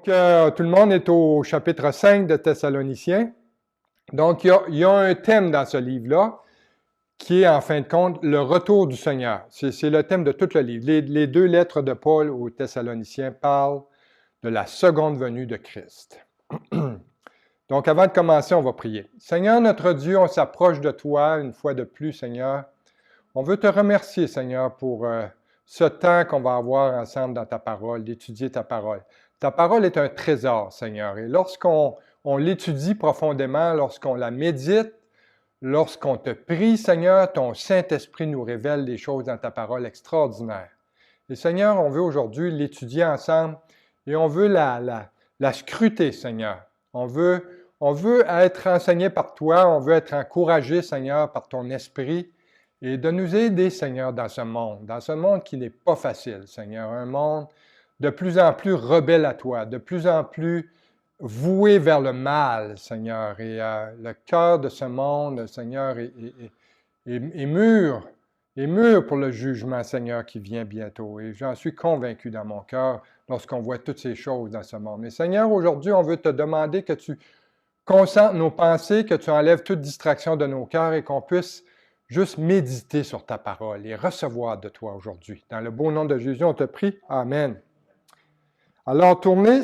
tout le monde est au chapitre 5 de Thessaloniciens. Donc, il y a un thème dans ce livre-là qui est, en fin de compte, le retour du Seigneur. C'est le thème de tout le livre. Les deux lettres de Paul aux Thessaloniciens parlent de la seconde venue de Christ. Donc, avant de commencer, on va prier. Seigneur, notre Dieu, on s'approche de toi une fois de plus, Seigneur. On veut te remercier, Seigneur, pour ce temps qu'on va avoir ensemble dans ta parole, d'étudier ta parole. Ta parole est un trésor, Seigneur. Et lorsqu'on l'étudie profondément, lorsqu'on la médite, lorsqu'on te prie, Seigneur, ton Saint-Esprit nous révèle des choses dans ta parole extraordinaires. Et Seigneur, on veut aujourd'hui l'étudier ensemble et on veut la scruter, Seigneur. On veut être enseigné par toi, on veut être encouragé, Seigneur, par ton Esprit et de nous aider, Seigneur, dans ce monde qui n'est pas facile, Seigneur, un monde de plus en plus rebelle à toi, de plus en plus voué vers le mal, Seigneur. Et le cœur de ce monde, Seigneur, est mûr pour le jugement, Seigneur, qui vient bientôt. Et j'en suis convaincu dans mon cœur lorsqu'on voit toutes ces choses dans ce monde. Mais Seigneur, aujourd'hui, on veut te demander que tu concentres nos pensées, que tu enlèves toute distraction de nos cœurs et qu'on puisse juste méditer sur ta parole et recevoir de toi aujourd'hui. Dans le beau nom de Jésus, on te prie. Amen. Alors, tournez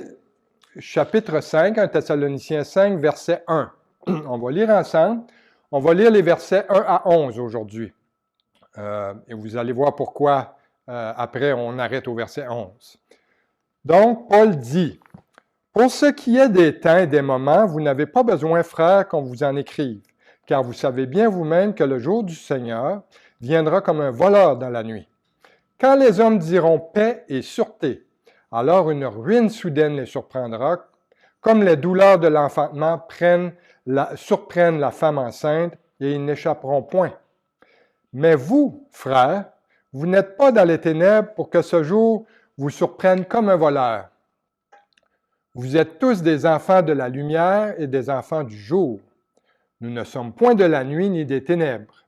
chapitre 5, 1 Thessaloniciens 5, verset 1. On va lire ensemble. On va lire les versets 1 à 11 aujourd'hui. Et vous allez voir pourquoi après on arrête au verset 11. Donc, Paul dit, « Pour ce qui est des temps et des moments, vous n'avez pas besoin, frères, qu'on vous en écrive, car vous savez bien vous-même que le jour du Seigneur viendra comme un voleur dans la nuit. Quand les hommes diront paix et sûreté, alors une ruine soudaine les surprendra, comme les douleurs de l'enfantement surprennent la femme enceinte, et ils n'échapperont point. Mais vous, frères, vous n'êtes pas dans les ténèbres pour que ce jour vous surprenne comme un voleur. Vous êtes tous des enfants de la lumière et des enfants du jour. Nous ne sommes point de la nuit ni des ténèbres.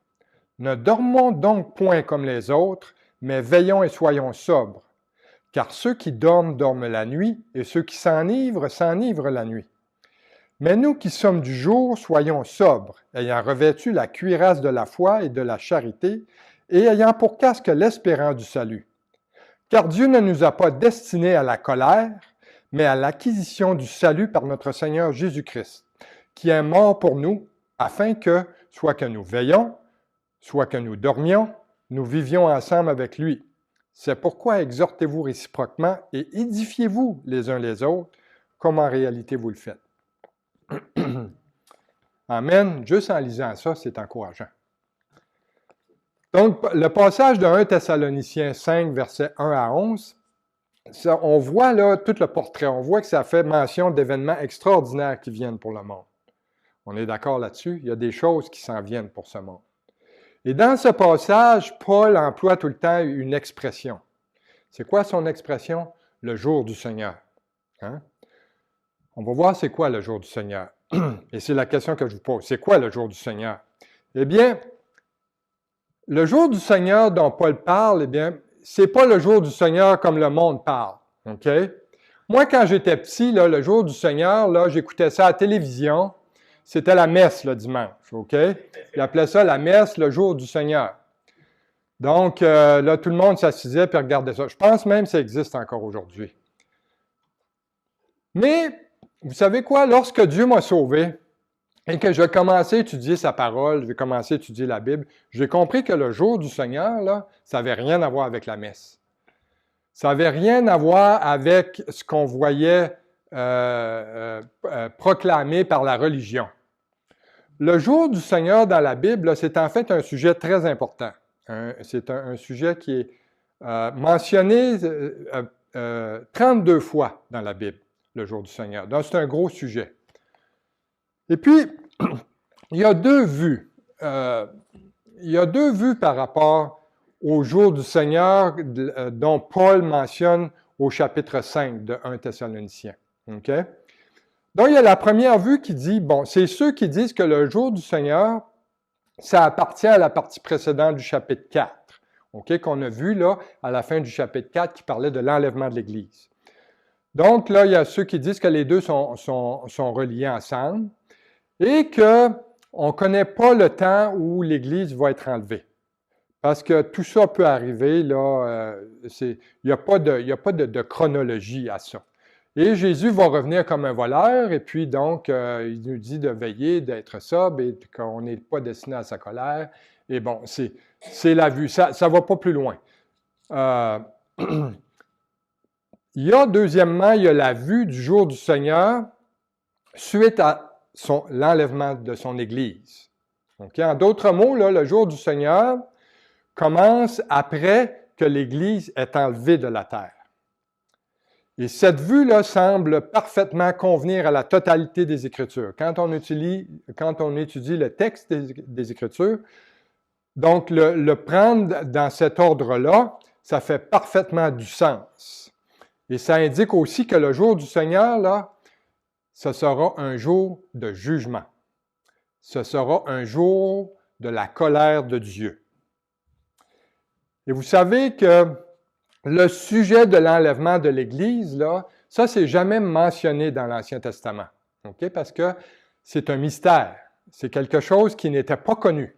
Ne dormons donc point comme les autres, mais veillons et soyons sobres. Car ceux qui dorment, dorment la nuit, et ceux qui s'enivrent, s'enivrent la nuit. Mais nous qui sommes du jour, soyons sobres, ayant revêtu la cuirasse de la foi et de la charité, et ayant pour casque l'espérance du salut. Car Dieu ne nous a pas destinés à la colère, mais à l'acquisition du salut par notre Seigneur Jésus-Christ, qui est mort pour nous, afin que, soit que nous veillions, soit que nous dormions, nous vivions ensemble avec lui. C'est pourquoi exhortez-vous réciproquement et édifiez-vous les uns les autres, comme en réalité vous le faites. Amen. Juste en lisant ça, c'est encourageant. Donc, le passage de 1 Thessaloniciens 5, versets 1 à 11, ça, on voit là tout le portrait. On voit que ça fait mention d'événements extraordinaires qui viennent pour le monde. On est d'accord là-dessus? Il y a des choses qui s'en viennent pour ce monde. Et dans ce passage, Paul emploie tout le temps une expression. C'est quoi son expression? Le jour du Seigneur. Hein? On va voir c'est quoi le jour du Seigneur. Et c'est la question que je vous pose. C'est quoi le jour du Seigneur? Eh bien, le jour du Seigneur dont Paul parle, eh bien, c'est pas le jour du Seigneur comme le monde parle. OK? Moi, quand j'étais petit, là, le jour du Seigneur, là, j'écoutais ça à la télévision. C'était la messe le dimanche, OK? Ils appelaient ça la messe, le jour du Seigneur. Donc, là, tout le monde s'assisait et regardait ça. Je pense même que ça existe encore aujourd'hui. Mais, vous savez quoi? Lorsque Dieu m'a sauvé et que je commençais à étudier sa parole, j'ai commencé à étudier la Bible, j'ai compris que le jour du Seigneur, là, ça n'avait rien à voir avec la messe. Ça n'avait rien à voir avec ce qu'on voyait proclamé par la religion. Le jour du Seigneur dans la Bible, c'est en fait un sujet très important. C'est un sujet qui est mentionné 32 fois dans la Bible, le jour du Seigneur. Donc, c'est un gros sujet. Et puis, il y a deux vues. Il y a deux vues par rapport au jour du Seigneur dont Paul mentionne au chapitre 5 de 1 Thessaloniciens. OK? Donc, il y a la première vue qui dit, bon, c'est ceux qui disent que le jour du Seigneur, ça appartient à la partie précédente du chapitre 4, OK, qu'on a vu là à la fin du chapitre 4 qui parlait de l'enlèvement de l'Église. Donc là, il y a ceux qui disent que les deux sont reliés ensemble et qu'on ne connaît pas le temps où l'Église va être enlevée. Parce que tout ça peut arriver, là, il n'y a pas de chronologie à ça. Et Jésus va revenir comme un voleur, et puis donc, il nous dit de veiller, d'être sobre, et qu'on n'est pas destiné à sa colère. Et bon, c'est la vue, ça ne va pas plus loin. Deuxièmement, il y a la vue du jour du Seigneur suite à l'enlèvement de son Église. Okay? En d'autres mots, là, le jour du Seigneur commence après que l'Église est enlevée de la terre. Et cette vue-là semble parfaitement convenir à la totalité des Écritures. Quand on étudie le texte des Écritures, donc le prendre dans cet ordre-là, ça fait parfaitement du sens. Et ça indique aussi que le jour du Seigneur, là, ce sera un jour de jugement. Ce sera un jour de la colère de Dieu. Et vous savez que le sujet de l'enlèvement de l'Église, là, ça, c'est jamais mentionné dans l'Ancien Testament. Okay? Parce que c'est un mystère. C'est quelque chose qui n'était pas connu.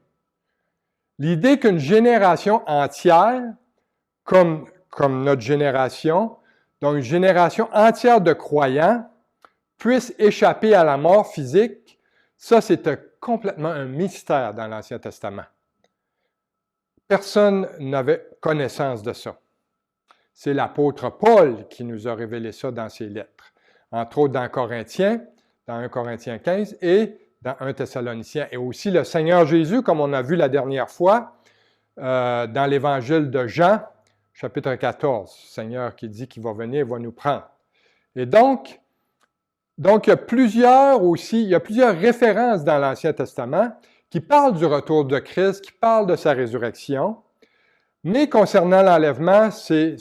L'idée qu'une génération entière, comme notre génération, donc une génération entière de croyants, puisse échapper à la mort physique, ça, c'était complètement un mystère dans l'Ancien Testament. Personne n'avait connaissance de ça. C'est l'apôtre Paul qui nous a révélé ça dans ses lettres. Entre autres dans Corinthiens, dans 1 Corinthiens 15 et dans 1 Thessaloniciens. Et aussi le Seigneur Jésus, comme on a vu la dernière fois, dans l'Évangile de Jean, chapitre 14. Seigneur qui dit qu'il va venir et va nous prendre. Et donc il y a plusieurs références dans l'Ancien Testament qui parlent du retour de Christ, qui parlent de sa résurrection. Mais concernant l'enlèvement, c'est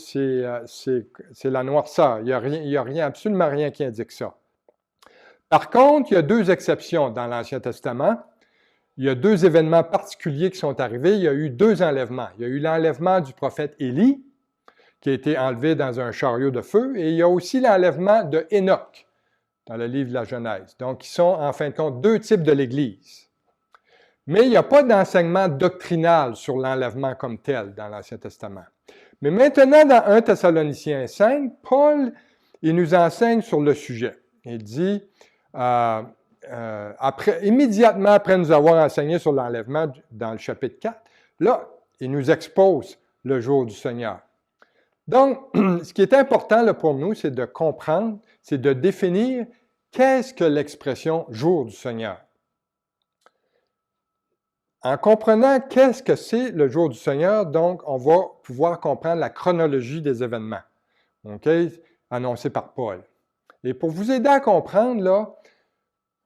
la noirceur. Il n'y a absolument rien qui indique ça. Par contre, il y a deux exceptions dans l'Ancien Testament. Il y a deux événements particuliers qui sont arrivés. Il y a eu deux enlèvements. Il y a eu l'enlèvement du prophète Élie, qui a été enlevé dans un chariot de feu, et il y a aussi l'enlèvement de Hénoch, dans le livre de la Genèse. Donc, ils sont en fin de compte deux types de l'Église. Mais il n'y a pas d'enseignement doctrinal sur l'enlèvement comme tel dans l'Ancien Testament. Mais maintenant, dans 1 Thessaloniciens 5, Paul, il nous enseigne sur le sujet. Il dit, immédiatement après nous avoir enseigné sur l'enlèvement dans le chapitre 4, là, il nous expose le jour du Seigneur. Donc, ce qui est important là, pour nous, c'est de comprendre, c'est de définir qu'est-ce que l'expression « jour du Seigneur ». En comprenant qu'est-ce que c'est le jour du Seigneur, donc on va pouvoir comprendre la chronologie des événements, annoncés par Paul. Et pour vous aider à comprendre, là,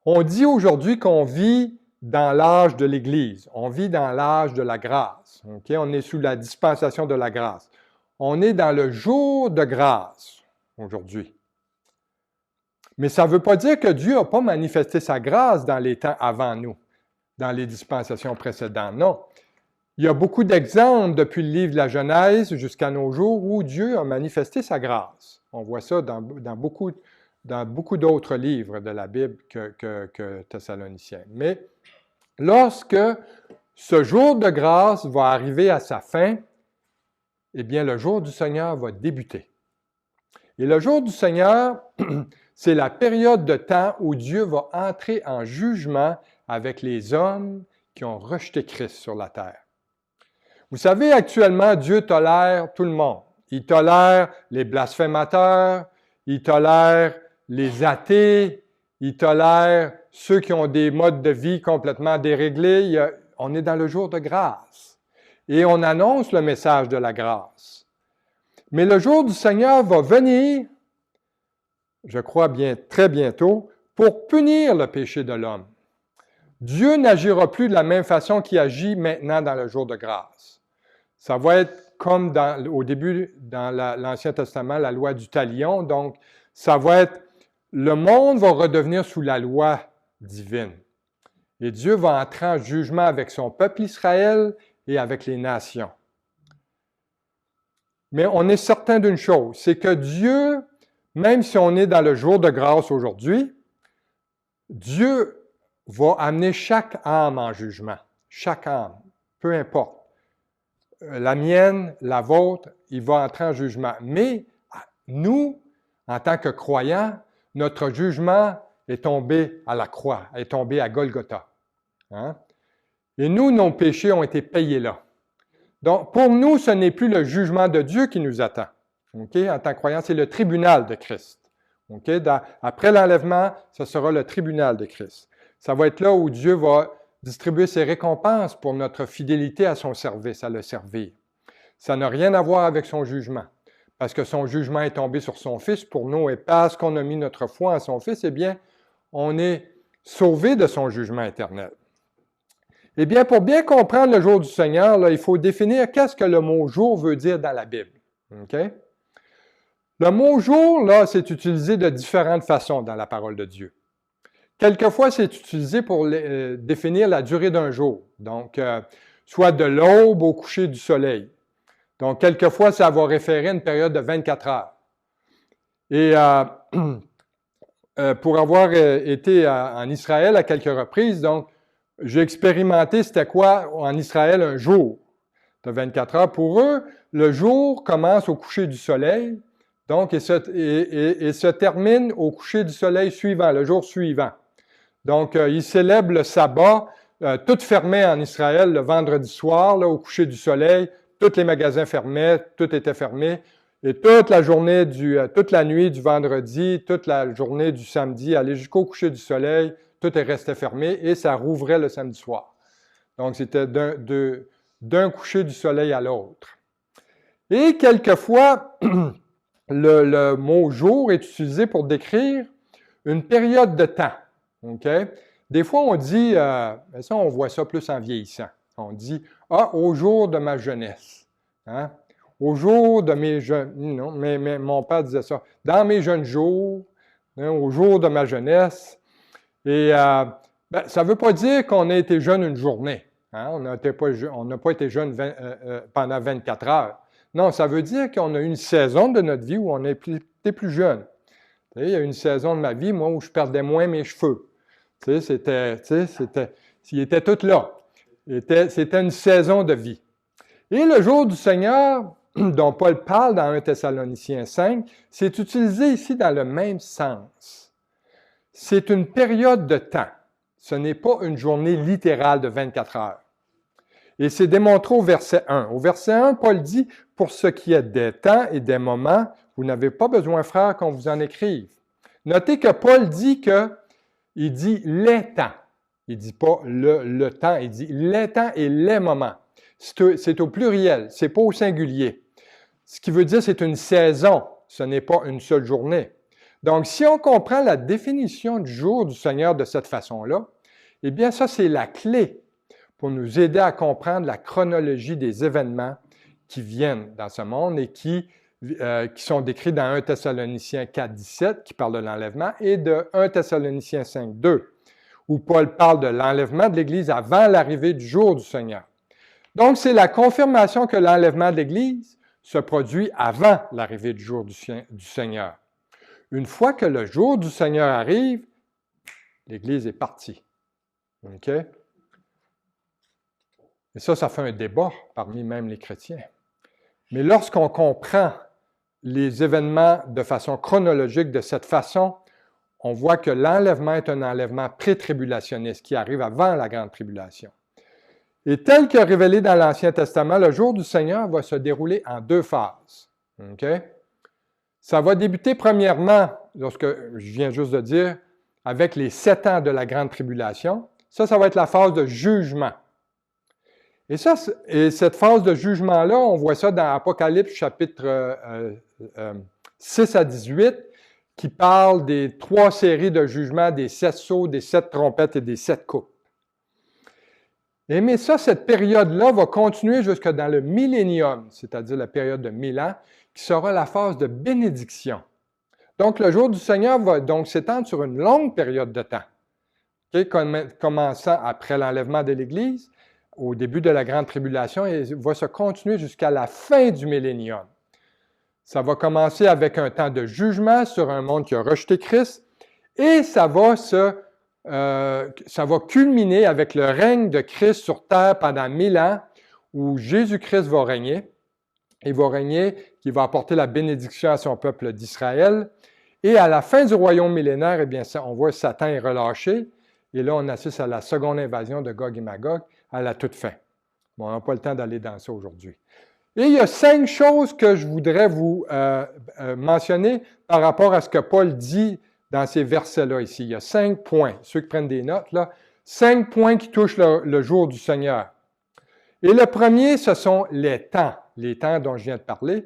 on dit aujourd'hui qu'on vit dans l'âge de l'Église, on vit dans l'âge de la grâce. On est sous la dispensation de la grâce. On est dans le jour de grâce aujourd'hui. Mais ça ne veut pas dire que Dieu n'a pas manifesté sa grâce dans les temps avant nous, dans les dispensations précédentes. Non. Il y a beaucoup d'exemples depuis le livre de la Genèse jusqu'à nos jours où Dieu a manifesté sa grâce. On voit ça dans beaucoup d'autres livres de la Bible que Thessaloniciens. Mais lorsque ce jour de grâce va arriver à sa fin, eh bien, le jour du Seigneur va débuter. Et le jour du Seigneur, c'est la période de temps où Dieu va entrer en jugement avec les hommes qui ont rejeté Christ sur la terre. Vous savez, actuellement, Dieu tolère tout le monde. Il tolère les blasphémateurs, il tolère les athées, il tolère ceux qui ont des modes de vie complètement déréglés. On est dans le jour de grâce. Et on annonce le message de la grâce. Mais le jour du Seigneur va venir, je crois bien très bientôt, pour punir le péché de l'homme. Dieu n'agira plus de la même façon qu'il agit maintenant dans le jour de grâce. Ça va être comme au début, dans l'Ancien Testament, la loi du talion. Donc, ça va être, le monde va redevenir sous la loi divine. Et Dieu va entrer en jugement avec son peuple Israël et avec les nations. Mais on est certain d'une chose, c'est que Dieu même si on est dans le jour de grâce aujourd'hui, Dieu va amener chaque âme en jugement. Chaque âme, peu importe. La mienne, la vôtre, il va entrer en jugement. Mais nous, en tant que croyants, notre jugement est tombé à la croix, est tombé à Golgotha. Hein? Et nous, nos péchés ont été payés là. Donc, pour nous, ce n'est plus le jugement de Dieu qui nous attend. Okay? En tant que croyants, c'est le tribunal de Christ. Okay? Après l'enlèvement, ce sera le tribunal de Christ. Ça va être là où Dieu va distribuer ses récompenses pour notre fidélité à son service, à le servir. Ça n'a rien à voir avec son jugement, parce que son jugement est tombé sur son Fils pour nous, et parce qu'on a mis notre foi en son Fils, eh bien, on est sauvé de son jugement éternel. Eh bien, pour bien comprendre le jour du Seigneur, là, il faut définir qu'est-ce que le mot « jour » veut dire dans la Bible. Okay? Le mot « jour », là, c'est utilisé de différentes façons dans la parole de Dieu. Quelquefois, c'est utilisé pour définir la durée d'un jour, donc soit de l'aube au coucher du soleil. Donc, quelquefois, ça va référer à une période de 24 heures. Et pour avoir été en Israël à quelques reprises, donc, j'ai expérimenté c'était quoi en Israël un jour de 24 heures. Pour eux, le jour commence au coucher du soleil, donc, et se termine au coucher du soleil suivant, le jour suivant. Donc, ils célèbrent le sabbat, tout fermé en Israël le vendredi soir, là, au coucher du soleil. Tous les magasins fermaient, tout était fermé. Et toute la journée toute la nuit du vendredi, toute la journée du samedi, aller jusqu'au coucher du soleil, tout est resté fermé et ça rouvrait le samedi soir. Donc, c'était d'un coucher du soleil à l'autre. Et quelquefois, le mot « jour » est utilisé pour décrire une période de temps. Okay? Des fois, on dit, ça, on voit ça plus en vieillissant. On dit, au jour de ma jeunesse. Hein? Au jour de mes jeunes. Non, mais mon père disait ça. Dans mes jeunes jours, hein, au jour de ma jeunesse. Et ça ne veut pas dire qu'on a été jeune une journée. Hein? On n'a pas été jeune pendant 24 heures. Non, ça veut dire qu'on a eu une saison de notre vie où on a été plus jeune. Il y a une saison de ma vie, moi, où je perdais moins mes cheveux. Il était tout là. C'était une saison de vie. Et le jour du Seigneur, dont Paul parle dans 1 Thessaloniciens 5, c'est utilisé ici dans le même sens. C'est une période de temps. Ce n'est pas une journée littérale de 24 heures. Et c'est démontré au verset 1. Au verset 1, Paul dit, « Pour ce qui est des temps et des moments, vous n'avez pas besoin, frères, qu'on vous en écrive. » Notez que Paul dit il dit « les temps ». Il ne dit pas le temps, il dit « les temps et les moments ». C'est au pluriel, ce n'est pas au singulier. Ce qui veut dire c'est une saison, ce n'est pas une seule journée. Donc, si on comprend la définition du jour du Seigneur de cette façon-là, eh bien, ça, c'est la clé pour nous aider à comprendre la chronologie des événements qui viennent dans ce monde et qui sont décrits dans 1 Thessaloniciens 4, 17, qui parle de l'enlèvement, et de 1 Thessaloniciens 5, 2, où Paul parle de l'enlèvement de l'Église avant l'arrivée du jour du Seigneur. Donc, c'est la confirmation que l'enlèvement de l'Église se produit avant l'arrivée du jour du Seigneur. Une fois que le jour du Seigneur arrive, l'Église est partie. OK? Et ça fait un débat parmi même les chrétiens. Mais lorsqu'on comprend les événements de façon chronologique de cette façon, on voit que l'enlèvement est un enlèvement pré-tribulationniste qui arrive avant la grande tribulation. Et tel que révélé dans l'Ancien Testament, le jour du Seigneur va se dérouler en 2 phases. Okay? Ça va débuter premièrement, lorsque je viens juste de dire, avec les 7 ans de la grande tribulation. Ça va être la phase de jugement. Et cette phase de jugement-là, on voit ça dans Apocalypse chapitre 6 à 18, qui parle des 3 séries de jugements, des 7 sceaux, des 7 trompettes et des 7 coupes. Mais ça, cette période-là va continuer jusque dans le millénium, c'est-à-dire la période de 1000 ans, qui sera la phase de bénédiction. Donc, le jour du Seigneur va donc s'étendre sur une longue période de temps, okay, commençant après l'enlèvement de l'Église, au début de la grande tribulation, et va se continuer jusqu'à la fin du millénium. Ça va commencer avec un temps de jugement sur un monde qui a rejeté Christ et ça va culminer avec le règne de Christ sur terre pendant 1000 ans où Jésus-Christ va régner. Il va régner, qui va apporter la bénédiction à son peuple d'Israël. Et à la fin du royaume millénaire, eh bien, on voit Satan est relâché. Et là, on assiste à la seconde invasion de Gog et Magog à la toute fin. Bon, on n'a pas le temps d'aller dans ça aujourd'hui. Et il y a 5 choses que je voudrais vous mentionner par rapport à ce que Paul dit dans ces versets-là ici. Il y a 5 points. Ceux qui prennent des notes, là, 5 points qui touchent le jour du Seigneur. Et le premier, ce sont les temps dont je viens de parler.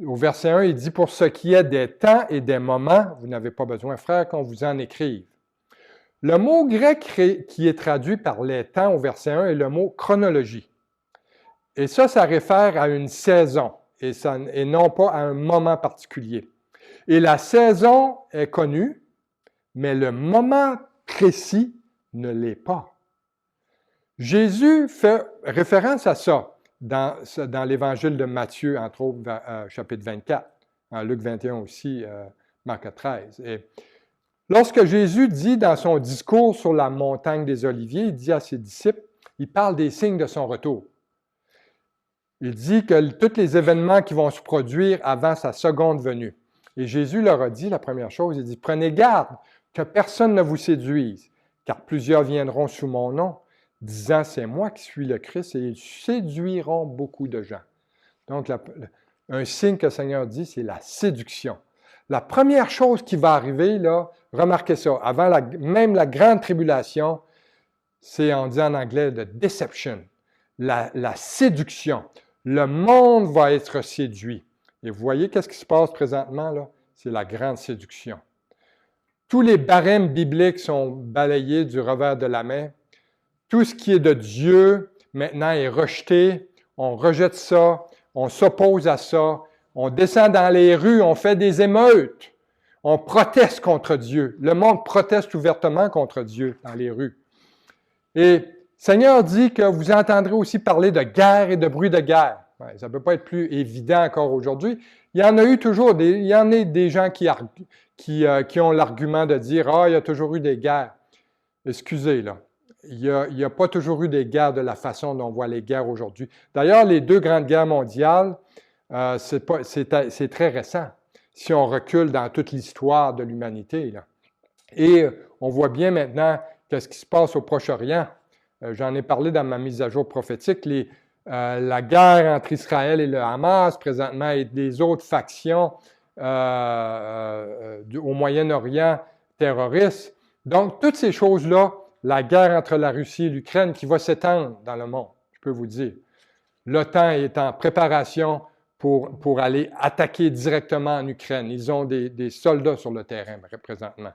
Au verset 1, il dit « Pour ce qui est des temps et des moments, vous n'avez pas besoin, frère, qu'on vous en écrive. » Le mot grec qui est traduit par les temps au verset 1 est le mot chronologie. Et ça réfère à une saison et non pas à un moment particulier. Et la saison est connue, mais le moment précis ne l'est pas. Jésus fait référence à ça dans l'Évangile de Matthieu, entre autres, chapitre 24, Luc 21 aussi, Marc 13. Et lorsque Jésus dit dans son discours sur la montagne des Oliviers, il dit à ses disciples, il parle des signes de son retour. Il dit que tous les événements qui vont se produire avant sa seconde venue. Et Jésus leur a dit, la première chose, il dit, « Prenez garde que personne ne vous séduise, car plusieurs viendront sous mon nom, disant, c'est moi qui suis le Christ, et ils séduiront beaucoup de gens. » Donc, un signe que le Seigneur dit, c'est la séduction. La première chose qui va arriver, là, remarquez ça, avant même la grande tribulation, c'est, on dit en anglais, the deception, la séduction. Le monde va être séduit. Et vous voyez qu'est-ce qui se passe présentement, là? C'est la grande séduction. Tous les barèmes bibliques sont balayés du revers de la main. Tout ce qui est de Dieu, maintenant, est rejeté. On rejette ça, on s'oppose à ça, on descend dans les rues, on fait des émeutes. On proteste contre Dieu. Le monde proteste ouvertement contre Dieu dans les rues. Et Seigneur dit que vous entendrez aussi parler de guerre et de bruit de guerre. Ouais, ça ne peut pas être plus évident encore aujourd'hui. Il y en a eu toujours, il y en a des gens qui ont l'argument de dire « Ah, il y a toujours eu des guerres. » Excusez, là. Il n'y a pas toujours eu des guerres de la façon dont on voit les guerres aujourd'hui. D'ailleurs, les 2 grandes guerres mondiales, c'est très récent, si on recule dans toute l'histoire de l'humanité, là. Et on voit bien maintenant qu'est-ce qui se passe au Proche-Orient. J'en ai parlé dans ma mise à jour prophétique, la guerre entre Israël et le Hamas présentement et des autres factions au Moyen-Orient terroristes. Donc, toutes ces choses-là, la guerre entre la Russie et l'Ukraine qui va s'étendre dans le monde, je peux vous dire. L'OTAN est en préparation pour aller attaquer directement en Ukraine. Ils ont des soldats sur le terrain présentement.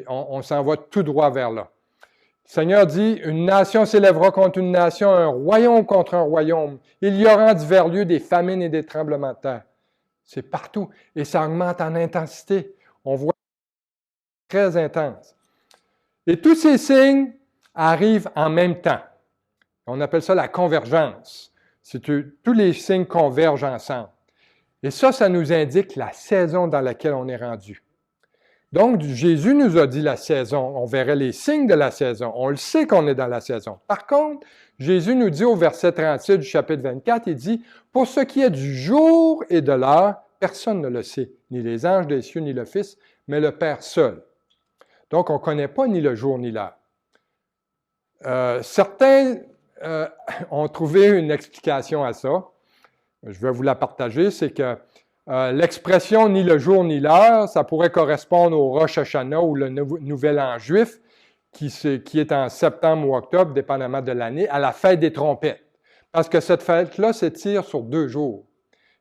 On s'en va tout droit vers là. Le Seigneur dit, une nation s'élèvera contre une nation, un royaume contre un royaume. Il y aura en divers lieux des famines et des tremblements de terre. C'est partout. Et ça augmente en intensité. On voit très intense. Et tous ces signes arrivent en même temps. On appelle ça la convergence. Tous les signes convergent ensemble. Et ça nous indique la saison dans laquelle on est rendu. Donc, Jésus nous a dit la saison. On verrait les signes de la saison. On le sait qu'on est dans la saison. Par contre, Jésus nous dit au verset 37 du chapitre 24, il dit « Pour ce qui est du jour et de l'heure, personne ne le sait, ni les anges des cieux, ni le Fils, mais le Père seul. » Donc, on ne connaît pas ni le jour ni l'heure. Certains ont trouvé une explication à ça. Je vais vous la partager. C'est que l'expression « ni le jour ni l'heure », ça pourrait correspondre au Rosh Hashanah ou le Nouvel An juif, qui est en septembre ou octobre, dépendamment de l'année, à la fête des trompettes. Parce que cette fête-là s'étire sur 2 jours.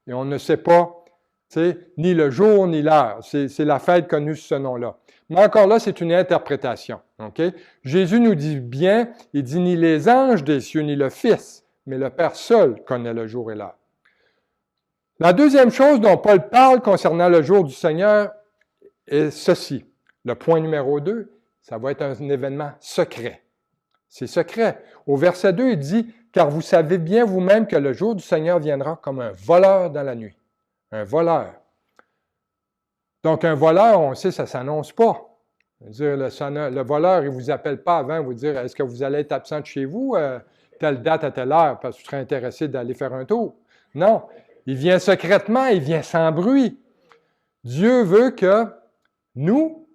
Et on ne sait pas ni le jour ni l'heure. C'est la fête connue sous ce nom-là. Mais encore là, c'est une interprétation. Okay? Jésus nous dit bien, il dit ni les anges des cieux, ni le Fils, mais le Père seul connaît le jour et l'heure. La deuxième chose dont Paul parle concernant le jour du Seigneur est ceci. Le point numéro 2, ça va être un événement secret. C'est secret. Au verset 2, il dit « Car vous savez bien vous-même que le jour du Seigneur viendra comme un voleur dans la nuit. » un voleur. Donc, un voleur, on sait, ça ne s'annonce pas. Dire, le voleur, il ne vous appelle pas avant, vous dire, est-ce que vous allez être absent de chez vous, telle date à telle heure, parce que tu serais intéressé d'aller faire un tour. Non, il vient secrètement, il vient sans bruit. Dieu veut que nous,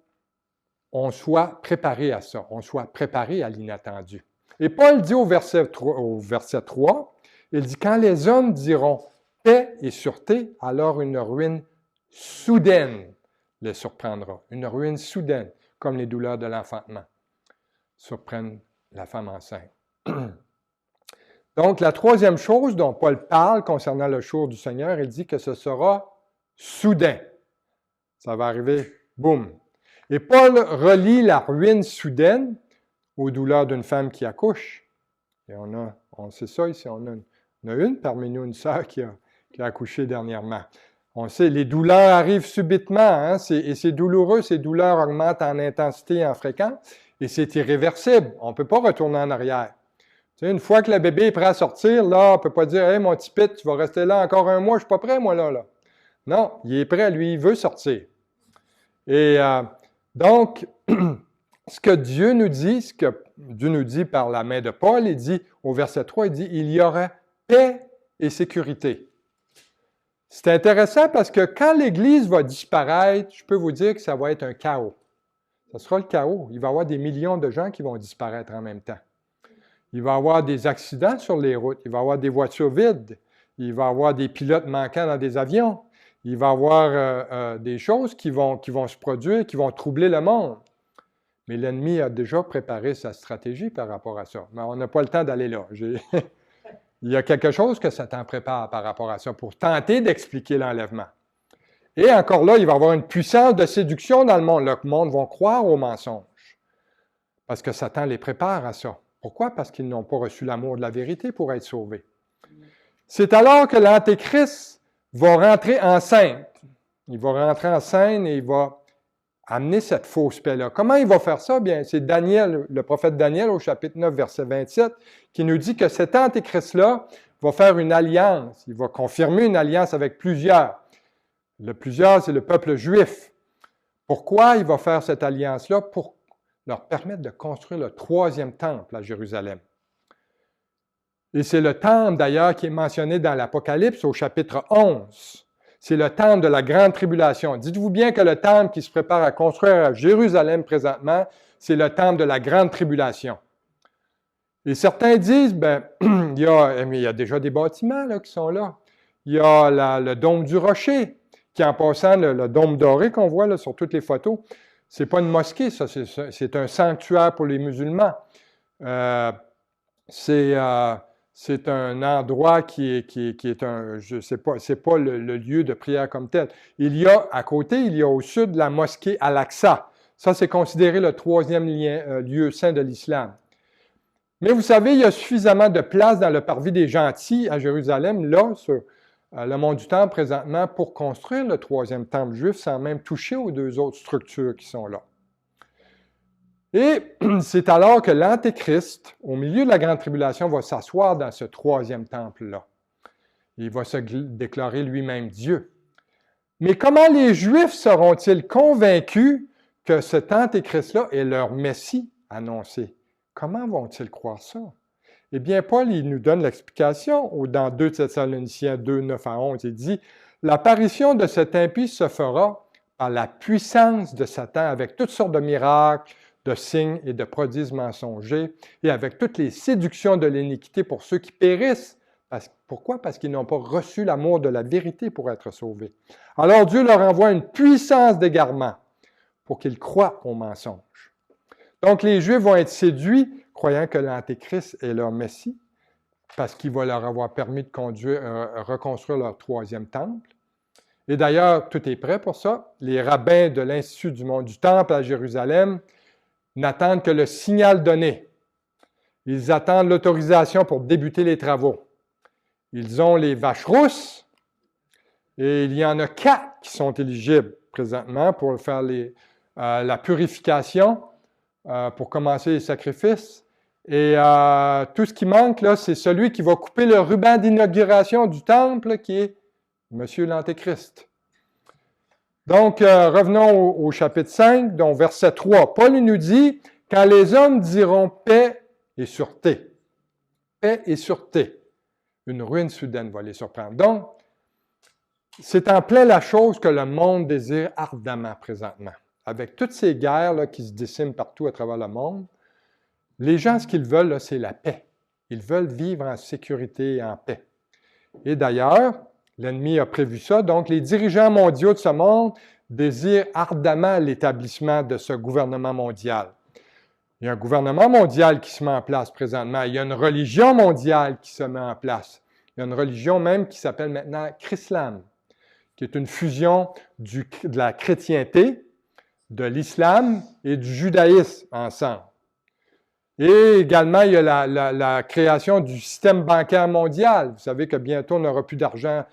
on soit préparés à ça, on soit préparés à l'inattendu. Et Paul dit au verset 3, il dit, quand les hommes diront paix et sûreté, alors une ruine soudaine les surprendra. Une ruine soudaine, comme les douleurs de l'enfantement, surprennent la femme enceinte. Donc, la troisième chose dont Paul parle concernant le jour du Seigneur, il dit que ce sera soudain. Ça va arriver, boum. Et Paul relie la ruine soudaine aux douleurs d'une femme qui accouche. Et on sait ça ici, on a une parmi nous, une sœur qui a accouché dernièrement. On sait, les douleurs arrivent subitement, hein, et c'est douloureux, ces douleurs augmentent en intensité et en fréquence, et c'est irréversible. On ne peut pas retourner en arrière. Tu sais, une fois que le bébé est prêt à sortir, là, on ne peut pas dire « Hey, mon petit pit, tu vas rester là encore un mois, je ne suis pas prêt, moi, là. » Non, il est prêt, lui, il veut sortir. Et donc, ce que Dieu nous dit par la main de Paul, il dit, au verset 3, il dit « Il y aura paix et sécurité. » C'est intéressant parce que quand l'Église va disparaître, je peux vous dire que ça va être un chaos. Ça sera le chaos. Il va y avoir des millions de gens qui vont disparaître en même temps. Il va y avoir des accidents sur les routes. Il va y avoir des voitures vides. Il va y avoir des pilotes manquants dans des avions. Il va y avoir des choses qui vont se produire, qui vont troubler le monde. Mais l'ennemi a déjà préparé sa stratégie par rapport à ça. Mais on n'a pas le temps d'aller là. Il y a quelque chose que Satan prépare par rapport à ça pour tenter d'expliquer l'enlèvement. Et encore là, il va y avoir une puissance de séduction dans le monde. Le monde va croire aux mensonges. Parce que Satan les prépare à ça. Pourquoi? Parce qu'ils n'ont pas reçu l'amour de la vérité pour être sauvés. C'est alors que l'Antéchrist va rentrer en scène. Il va rentrer en scène et il va amener cette fausse paix-là. Comment il va faire ça? Bien, c'est Daniel, le prophète Daniel, au chapitre 9, verset 27, qui nous dit que cet Antéchrist-là va faire une alliance. Il va confirmer une alliance avec plusieurs. Le plusieurs, c'est le peuple juif. Pourquoi il va faire cette alliance-là? Pour leur permettre de construire le troisième temple à Jérusalem. Et c'est le temple, d'ailleurs, qui est mentionné dans l'Apocalypse au chapitre 11. C'est le temple de la grande tribulation. Dites-vous bien que le temple qui se prépare à construire à Jérusalem présentement, c'est le temple de la grande tribulation. Et certains disent, il y a déjà des bâtiments là, qui sont là. Il y a le dôme du rocher, qui en passant, le dôme doré qu'on voit là, sur toutes les photos, c'est pas une mosquée, ça, c'est un sanctuaire pour les musulmans. C'est un endroit qui est un, je sais pas, c'est pas le lieu de prière comme tel. À côté, il y a au sud la mosquée Al-Aqsa. Ça, c'est considéré le troisième lieu saint de l'islam. Mais vous savez, il y a suffisamment de place dans le parvis des gentils à Jérusalem, là, sur le mont du Temple présentement, pour construire le troisième temple juif sans même toucher aux deux autres structures qui sont là. Et c'est alors que l'Antéchrist, au milieu de la grande tribulation, va s'asseoir dans ce troisième temple-là. Il va se déclarer lui-même Dieu. Mais comment les Juifs seront-ils convaincus que cet Antéchrist-là est leur Messie annoncé? Comment vont-ils croire ça? Eh bien, Paul, il nous donne l'explication dans 2 Thessaloniciens 2, 9 à 11. Il dit « L'apparition de cet impie se fera par la puissance de Satan avec toutes sortes de miracles, de signes et de prodiges mensongers, et avec toutes les séductions de l'iniquité pour ceux qui périssent. Pourquoi? Parce qu'ils n'ont pas reçu l'amour de la vérité pour être sauvés. Alors Dieu leur envoie une puissance d'égarement pour qu'ils croient aux mensonges. Donc les Juifs vont être séduits, croyant que l'Antéchrist est leur Messie, parce qu'il va leur avoir permis de reconstruire leur troisième temple. Et d'ailleurs, tout est prêt pour ça. Les rabbins de l'Institut du Temple à Jérusalem n'attendent que le signal donné. Ils attendent l'autorisation pour débuter les travaux. Ils ont les vaches rousses, et il y en a 4 qui sont éligibles présentement pour faire la purification, pour commencer les sacrifices. Et tout ce qui manque, là, c'est celui qui va couper le ruban d'inauguration du temple, qui est Monsieur l'Antéchrist. Donc, revenons au chapitre 5, donc verset 3. Paul nous dit, « Quand les hommes diront paix et sûreté. » Paix et sûreté. Une ruine soudaine va les surprendre. Donc, c'est en plein la chose que le monde désire ardemment présentement. Avec toutes ces guerres là, qui se déciment partout à travers le monde, les gens, ce qu'ils veulent, là, c'est la paix. Ils veulent vivre en sécurité et en paix. Et d'ailleurs, l'ennemi a prévu ça. Donc, les dirigeants mondiaux de ce monde désirent ardemment l'établissement de ce gouvernement mondial. Il y a un gouvernement mondial qui se met en place présentement. Il y a une religion mondiale qui se met en place. Il y a une religion même qui s'appelle maintenant Chrislam, qui est une fusion de la chrétienté, de l'islam et du judaïsme ensemble. Et également, il y a la création du système bancaire mondial. Vous savez que bientôt, on n'aura plus d'argent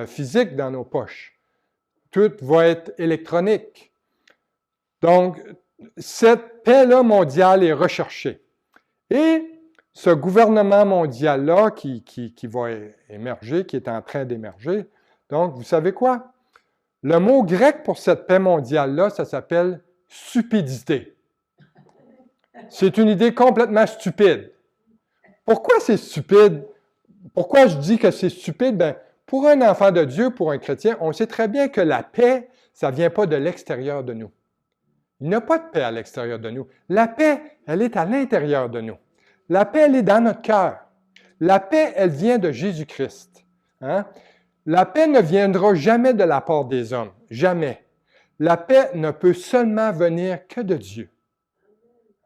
physique dans nos poches. Tout va être électronique. Donc, cette paix-là mondiale est recherchée. Et ce gouvernement mondial-là qui va émerger, qui est en train d'émerger, donc, vous savez quoi? Le mot grec pour cette paix mondiale-là, ça s'appelle stupidité. C'est une idée complètement stupide. Pourquoi c'est stupide? Pourquoi je dis que c'est stupide? Bien, pour un enfant de Dieu, pour un chrétien, on sait très bien que la paix, ça ne vient pas de l'extérieur de nous. Il n'y a pas de paix à l'extérieur de nous. La paix, elle est à l'intérieur de nous. La paix, elle est dans notre cœur. La paix, elle vient de Jésus-Christ. Hein? La paix ne viendra jamais de la part des hommes. Jamais. La paix ne peut seulement venir que de Dieu.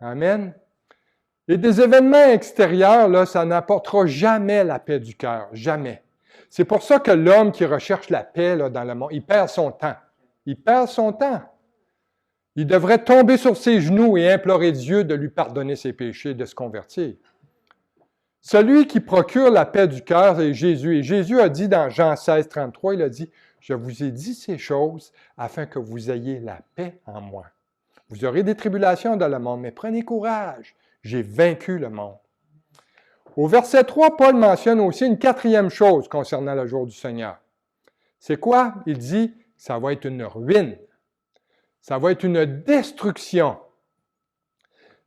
Amen. Et des événements extérieurs, là, ça n'apportera jamais la paix du cœur. Jamais. C'est pour ça que l'homme qui recherche la paix là, dans le monde, il perd son temps. Il perd son temps. Il devrait tomber sur ses genoux et implorer Dieu de lui pardonner ses péchés, de se convertir. Celui qui procure la paix du cœur, c'est Jésus. Et Jésus a dit dans Jean 16, 33, il a dit, « Je vous ai dit ces choses afin que vous ayez la paix en moi. Vous aurez des tribulations dans le monde, mais prenez courage, j'ai vaincu le monde. » Au verset 3, Paul mentionne aussi une quatrième chose concernant le jour du Seigneur. C'est quoi? Il dit, ça va être une ruine. Ça va être une destruction.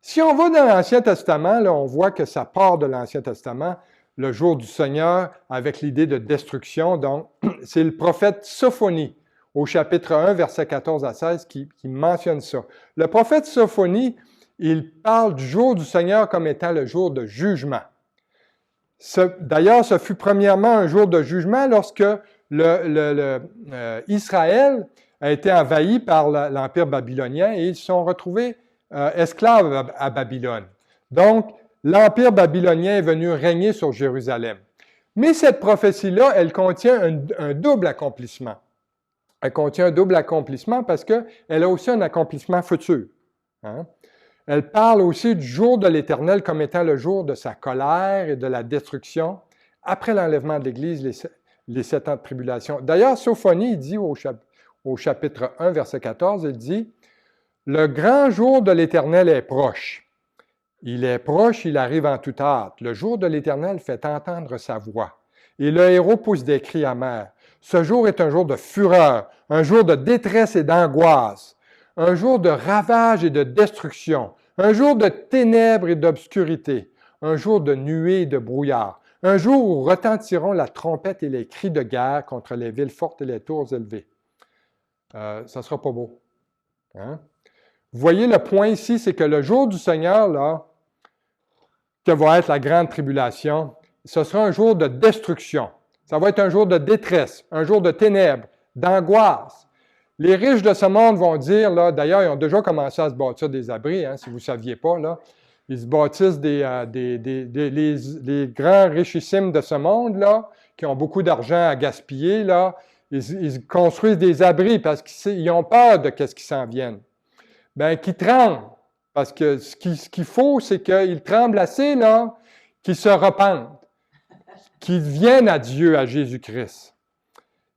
Si on va dans l'Ancien Testament, là, on voit que ça part de l'Ancien Testament, le jour du Seigneur, avec l'idée de destruction. Donc, c'est le prophète Sophonie, au chapitre 1, versets 14 à 16, qui mentionne ça. Le prophète Sophonie, il parle du jour du Seigneur comme étant le jour de jugement. D'ailleurs, ce fut premièrement un jour de jugement lorsque Israël a été envahi par l'Empire babylonien et ils se sont retrouvés esclaves à Babylone. Donc, l'Empire babylonien est venu régner sur Jérusalem. Mais cette prophétie-là, elle contient un double accomplissement. Elle contient un double accomplissement parce qu'elle a aussi un accomplissement futur. Hein? Elle parle aussi du jour de l'Éternel comme étant le jour de sa colère et de la destruction après l'enlèvement de l'Église, les 7 ans de tribulation. D'ailleurs, Sophonie, il dit au chapitre 1, verset 14, il dit « Le grand jour de l'Éternel est proche. Il est proche, il arrive en toute hâte. Le jour de l'Éternel fait entendre sa voix. Et le héros pousse des cris amers. Ce jour est un jour de fureur, un jour de détresse et d'angoisse, un jour de ravage et de destruction, un jour de ténèbres et d'obscurité, un jour de nuées et de brouillard, un jour où retentiront la trompette et les cris de guerre contre les villes fortes et les tours élevées. » Ça ne sera pas beau. Hein? Vous voyez, le point ici, c'est que le jour du Seigneur, là, que va être la grande tribulation, ce sera un jour de destruction. Ça va être un jour de détresse, un jour de ténèbres, d'angoisse. Les riches de ce monde vont dire, là, d'ailleurs, ils ont déjà commencé à se bâtir des abris, hein, si vous ne saviez pas, là. Ils se bâtissent les grands richissimes de ce monde, là, qui ont beaucoup d'argent à gaspiller, là. Ils construisent des abris parce qu'ils ont peur de ce qui s'en vienne. Bien, qu'ils tremblent. Parce que ce qu'il faut, c'est qu'ils tremblent assez, là, qu'ils se repentent, qu'ils viennent à Dieu, à Jésus-Christ.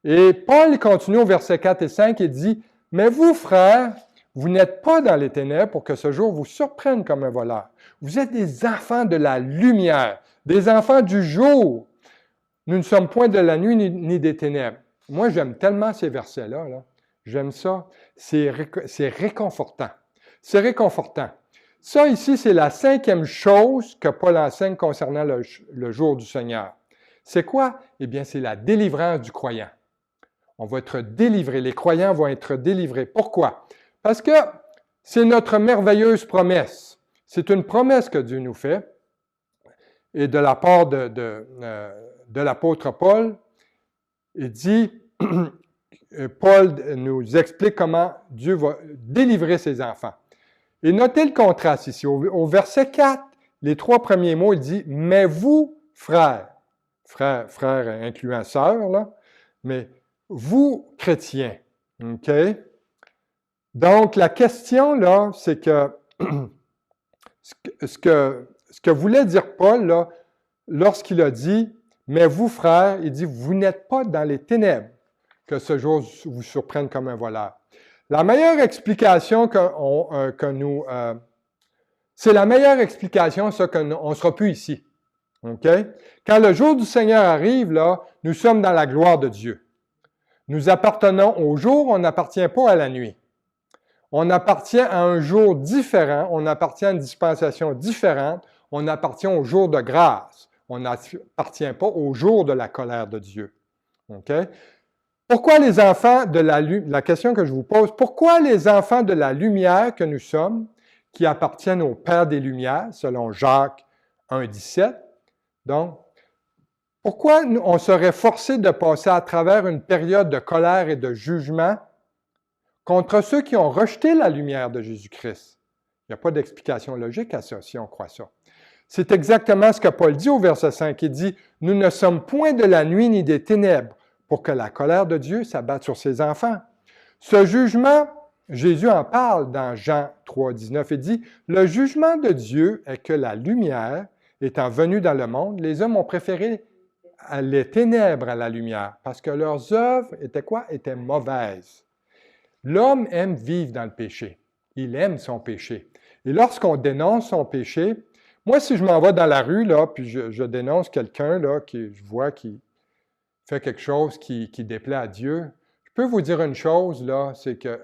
Et Paul continue au verset 4 et 5 et dit, « Mais vous, frères, vous n'êtes pas dans les ténèbres pour que ce jour vous surprenne comme un voleur. Vous êtes des enfants de la lumière, des enfants du jour. Nous ne sommes point de la nuit ni des ténèbres. » moi, j'aime tellement ces versets-là. Là. J'aime ça. C'est réconfortant. C'est réconfortant. Ça, ici, c'est la 5e chose que Paul enseigne concernant le jour du Seigneur. C'est quoi? Eh bien, c'est la délivrance du croyant. On va être délivrés. Les croyants vont être délivrés. Pourquoi? Parce que c'est notre merveilleuse promesse. C'est une promesse que Dieu nous fait. Et de la part de l'apôtre Paul, il dit, Paul nous explique comment Dieu va délivrer ses enfants. Et notez le contraste ici. Au verset 4, les 3 premiers mots, il dit « Mais vous, frères », frères incluant sœurs, là, mais vous, chrétiens, OK? Donc, la question, là, c'est que ce que voulait dire Paul, là, lorsqu'il a dit « Mais vous, frères », il dit « Vous n'êtes pas dans les ténèbres que ce jour vous surprenne comme un voleur. » La meilleure explication c'est la meilleure explication, ça, qu'on ne sera plus ici. OK? Quand le jour du Seigneur arrive, là, nous sommes dans la gloire de Dieu. Nous appartenons au jour, on n'appartient pas à la nuit. On appartient à un jour différent, on appartient à une dispensation différente, on appartient au jour de grâce. On n'appartient pas au jour de la colère de Dieu. OK? Pourquoi les enfants de la question que je vous pose, pourquoi les enfants de la lumière que nous sommes, qui appartiennent au Père des Lumières, selon Jacques 1,17, donc, pourquoi on serait forcé de passer à travers une période de colère et de jugement contre ceux qui ont rejeté la lumière de Jésus-Christ? Il n'y a pas d'explication logique à ça, si on croit ça. C'est exactement ce que Paul dit au verset 5. Il dit « Nous ne sommes point de la nuit ni des ténèbres, pour que la colère de Dieu s'abatte sur ses enfants. » Ce jugement, Jésus en parle dans Jean 3, 19. Il dit « Le jugement de Dieu est que la lumière, étant venue dans le monde, les hommes ont préféré les ténèbres à la lumière, parce que leurs œuvres étaient quoi? Étaient mauvaises. » L'homme aime vivre dans le péché. Il aime son péché. Et lorsqu'on dénonce son péché, moi, si je m'en vais dans la rue, là, puis je dénonce quelqu'un, là, je vois qui fait quelque chose qui déplaît à Dieu, je peux vous dire une chose, là, c'est que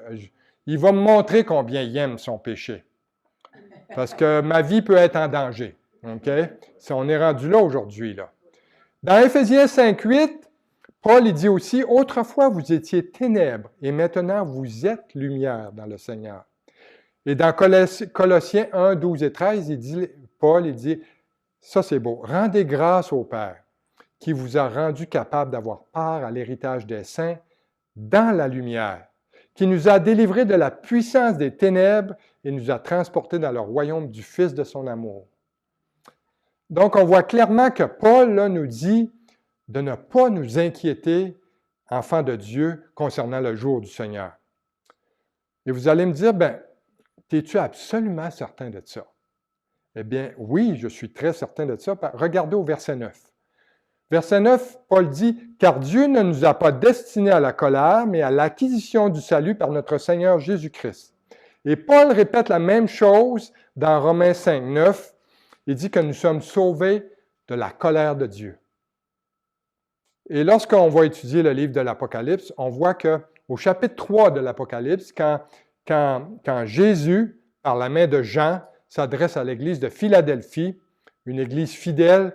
il va me montrer combien il aime son péché. Parce que ma vie peut être en danger. OK? Si on est rendu là aujourd'hui, là. Dans Éphésiens 5,8, Paul il dit aussi « Autrefois, vous étiez ténèbres, et maintenant, vous êtes lumière dans le Seigneur. » Et dans Colossiens 1, 12 et 13, Paul il dit « Ça, c'est beau. Rendez grâce au Père, qui vous a rendu capable d'avoir part à l'héritage des saints dans la lumière, qui nous a délivrés de la puissance des ténèbres et nous a transportés dans le royaume du Fils de son amour. » Donc, on voit clairement que Paul là, nous dit de ne pas nous inquiéter, enfants de Dieu, concernant le jour du Seigneur. Et vous allez me dire, es-tu absolument certain de ça? Eh bien, oui, je suis très certain de ça. Regardez au verset 9. Verset 9, Paul dit « Car Dieu ne nous a pas destinés à la colère, mais à l'acquisition du salut par notre Seigneur Jésus-Christ. » Et Paul répète la même chose dans Romains 5, 9. Il dit que nous sommes sauvés de la colère de Dieu. Et lorsqu'on va étudier le livre de l'Apocalypse, on voit qu'au chapitre 3 de l'Apocalypse, quand Jésus, par la main de Jean, s'adresse à l'église de Philadelphie, une église fidèle,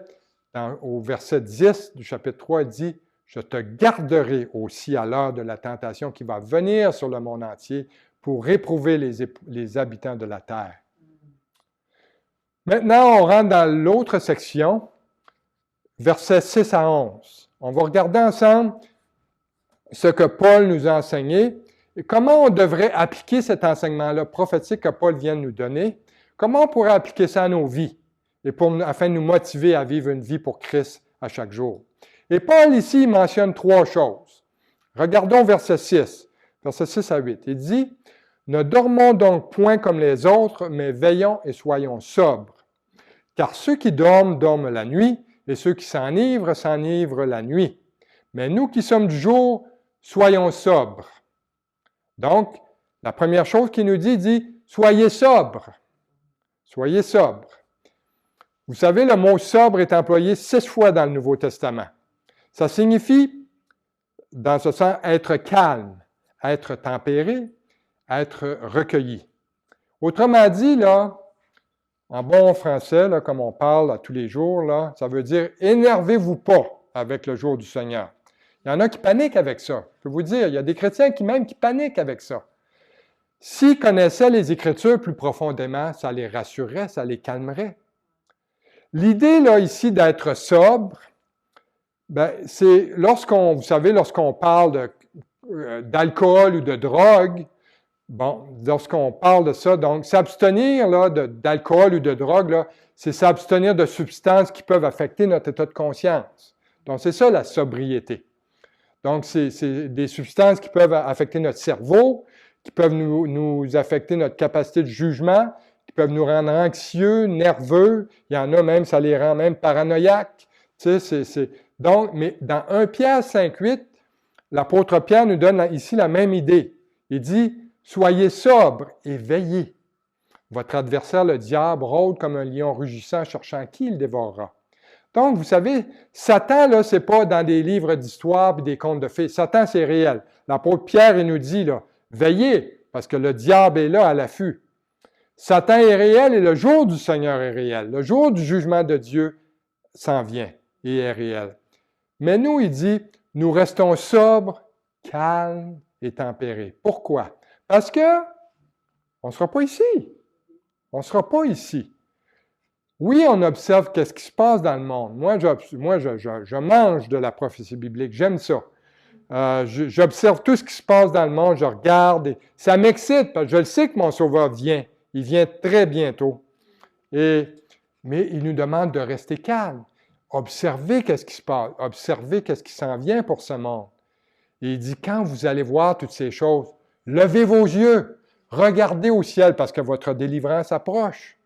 au verset 10 du chapitre 3, il dit « Je te garderai aussi à l'heure de la tentation qui va venir sur le monde entier pour réprouver les habitants de la terre. » Maintenant, on rentre dans l'autre section, versets 6 à 11. On va regarder ensemble ce que Paul nous a enseigné et comment on devrait appliquer cet enseignement-là prophétique que Paul vient de nous donner. Comment on pourrait appliquer ça à nos vies et afin de nous motiver à vivre une vie pour Christ à chaque jour. Et Paul, ici, il mentionne 3 choses. Regardons verset 6 à 8. Il dit « Ne dormons donc point comme les autres, mais veillons et soyons sobres. Car ceux qui dorment, dorment la nuit, et ceux qui s'enivrent, s'enivrent la nuit. Mais nous qui sommes du jour, soyons sobres. » Donc, la première chose qu'il nous dit « Soyez sobres. » Soyez sobres. Vous savez, le mot « sobre » est employé 6 fois dans le Nouveau Testament. Ça signifie dans ce sens, être calme, être tempéré, être recueilli. Autrement dit, là, en bon français, là, comme on parle à tous les jours, là, ça veut dire « énervez-vous pas avec le jour du Seigneur ». Il y en a qui paniquent avec ça. Je peux vous dire, il y a des chrétiens qui paniquent avec ça. S'ils connaissaient les Écritures plus profondément, ça les rassurerait, ça les calmerait. L'idée, là, ici, d'être sobre, ben, c'est vous savez, lorsqu'on parle d'alcool ou de drogue, bon, lorsqu'on parle de ça, donc s'abstenir là, d'alcool ou de drogue, là, c'est s'abstenir de substances qui peuvent affecter notre état de conscience. Donc, c'est ça la sobriété. Donc, c'est des substances qui peuvent affecter notre cerveau, qui peuvent nous affecter notre capacité de jugement, qui peuvent nous rendre anxieux, nerveux. Il y en a même, ça les rend même paranoïaques. Tu sais, donc, mais dans 1 Pierre 5,8, l'apôtre Pierre nous donne ici la même idée. Il dit « Soyez sobres et veillez. Votre adversaire, le diable, rôde comme un lion rugissant, cherchant qui il dévorera. » Donc, vous savez, Satan, là, c'est pas dans des livres d'histoire et des contes de fées. Satan, c'est réel. L'apôtre Pierre, il nous dit, là, veillez, parce que le diable est là à l'affût. Satan est réel et le jour du Seigneur est réel. Le jour du jugement de Dieu s'en vient et est réel. Mais nous, il dit, nous restons sobres, calmes et tempérés. Pourquoi? Parce que on ne sera pas ici. On ne sera pas ici. Oui, on observe qu'est-ce qui se passe dans le monde. Moi, je mange de la prophétie biblique. J'aime ça. J'observe tout ce qui se passe dans le monde. Je regarde. Et ça m'excite parce que je le sais que mon Sauveur vient. Il vient très bientôt. Mais il nous demande de rester calme. Observez qu'est-ce qui se passe. Observez qu'est-ce qui s'en vient pour ce monde. Et il dit, quand vous allez voir toutes ces choses, levez vos yeux. Regardez au ciel parce que votre délivrance approche.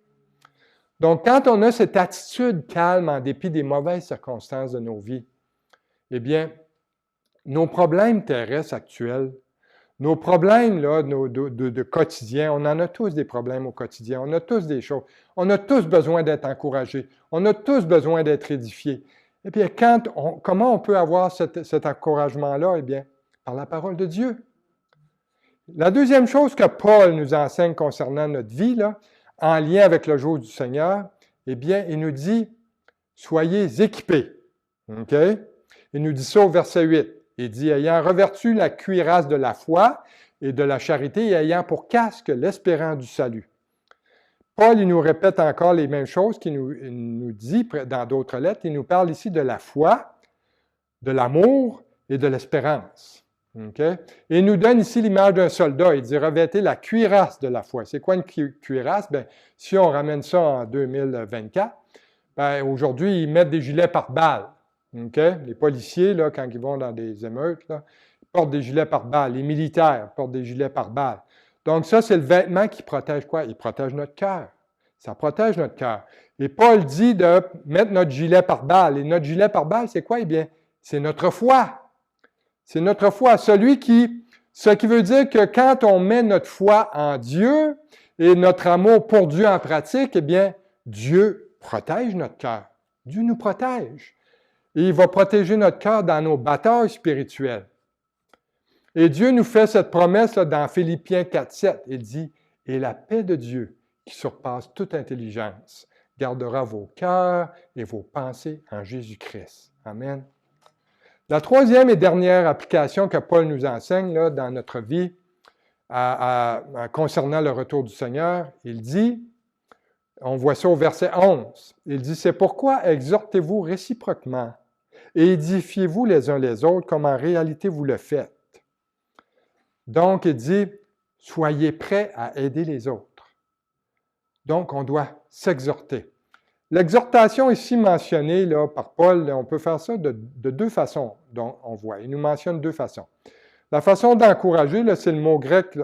Donc, quand on a cette attitude calme en dépit des mauvaises circonstances de nos vies, eh bien, nos problèmes terrestres actuels, nos problèmes là, de quotidien, on en a tous des problèmes au quotidien, on a tous des choses, on a tous besoin d'être encouragés, on a tous besoin d'être édifiés. Eh bien, comment on peut avoir cet encouragement-là? Eh bien, par la parole de Dieu. La deuxième chose que Paul nous enseigne concernant notre vie, là, en lien avec le jour du Seigneur, eh bien, il nous dit, soyez équipés. OK? Il nous dit ça au verset 8. Il dit, ayant revêtu la cuirasse de la foi et de la charité et ayant pour casque l'espérance du salut. Paul, il nous répète encore les mêmes choses qu'il nous dit dans d'autres lettres. Il nous parle ici de la foi, de l'amour et de l'espérance. Okay? Et il nous donne ici l'image d'un soldat. Il dit, revêtez la cuirasse de la foi. C'est quoi une cuirasse? Bien, si on ramène ça en 2024, bien, aujourd'hui, ils mettent des gilets pare-balles. Okay? Les policiers, là, quand ils vont dans des émeutes, là, ils portent des gilets pare-balles. Les militaires portent des gilets pare-balles. Donc ça, c'est le vêtement qui protège quoi? Il protège notre cœur. Ça protège notre cœur. Et Paul dit de mettre notre gilet pare-balles. Et notre gilet pare-balles, c'est quoi? Eh bien, c'est notre foi. C'est notre foi. Ce qui veut dire que quand on met notre foi en Dieu et notre amour pour Dieu en pratique, eh bien, Dieu protège notre cœur. Dieu nous protège. Et il va protéger notre cœur dans nos batailles spirituelles. Et Dieu nous fait cette promesse là, dans Philippiens 4,7. Il dit, « Et la paix de Dieu, qui surpasse toute intelligence, gardera vos cœurs et vos pensées en Jésus-Christ. » Amen. La troisième et dernière application que Paul nous enseigne là, dans notre vie concernant le retour du Seigneur, il dit, on voit ça au verset 11, il dit, « C'est pourquoi exhortez-vous réciproquement et édifiez-vous les uns les autres comme en réalité vous le faites. » Donc, il dit, « Soyez prêts à aider les autres. » Donc, on doit s'exhorter. L'exhortation ici mentionnée là, par Paul, on peut faire ça de deux façons, dont on voit. Il nous mentionne deux façons. La façon d'encourager, c'est le mot grec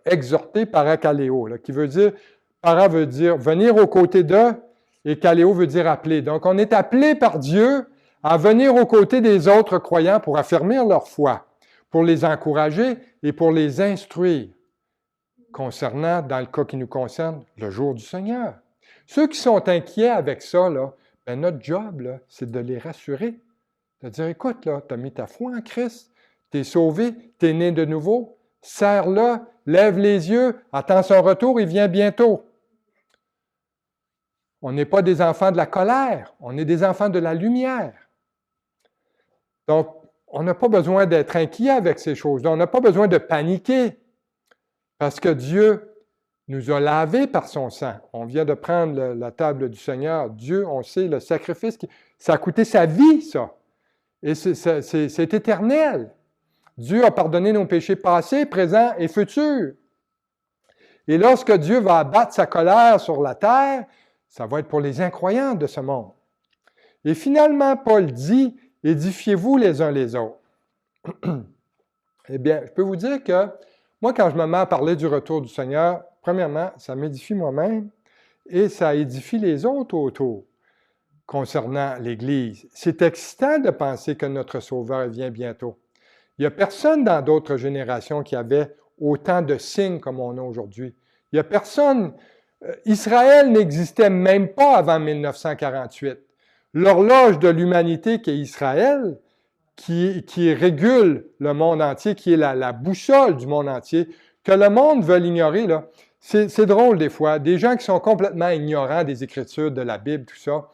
exhorter, parakaleo, là, qui veut dire, para veut dire venir aux côtés d'eux, et kaleo veut dire appeler. Donc, on est appelé par Dieu à venir aux côtés des autres croyants pour affermir leur foi, pour les encourager et pour les instruire concernant, dans le cas qui nous concerne, le jour du Seigneur. Ceux qui sont inquiets avec ça, là, bien, notre job, là, c'est de les rassurer, De dire, écoute, là, tu as mis ta foi en Christ, tu es sauvé, tu es né de nouveau, serre-le, lève les yeux, attends son retour, il vient bientôt. On n'est pas des enfants de la colère, on est des enfants de la lumière. Donc, on n'a pas besoin d'être inquiet avec ces choses-là, on n'a pas besoin de paniquer, parce que Dieu nous a lavés par son sang. On vient de prendre la table du Seigneur. Dieu, on sait, le sacrifice, ça a coûté sa vie, ça. Et c'est éternel. Dieu a pardonné nos péchés passés, présents et futurs. Et lorsque Dieu va abattre sa colère sur la terre, ça va être pour les incroyants de ce monde. Et finalement, Paul dit, « Édifiez-vous les uns les autres. » Eh bien, je peux vous dire que moi, quand je me mets à parler du retour du Seigneur, premièrement, ça m'édifie moi-même et ça édifie les autres autour concernant l'Église. C'est excitant de penser que notre Sauveur vient bientôt. Il n'y a personne dans d'autres générations qui avait autant de signes comme on a aujourd'hui. Il n'y a personne. Israël n'existait même pas avant 1948. L'horloge de l'humanité qui est Israël, qui régule le monde entier, qui est la boussole du monde entier, que le monde veut l'ignorer, là. C'est drôle des fois. Des gens qui sont complètement ignorants des Écritures, de la Bible, tout ça,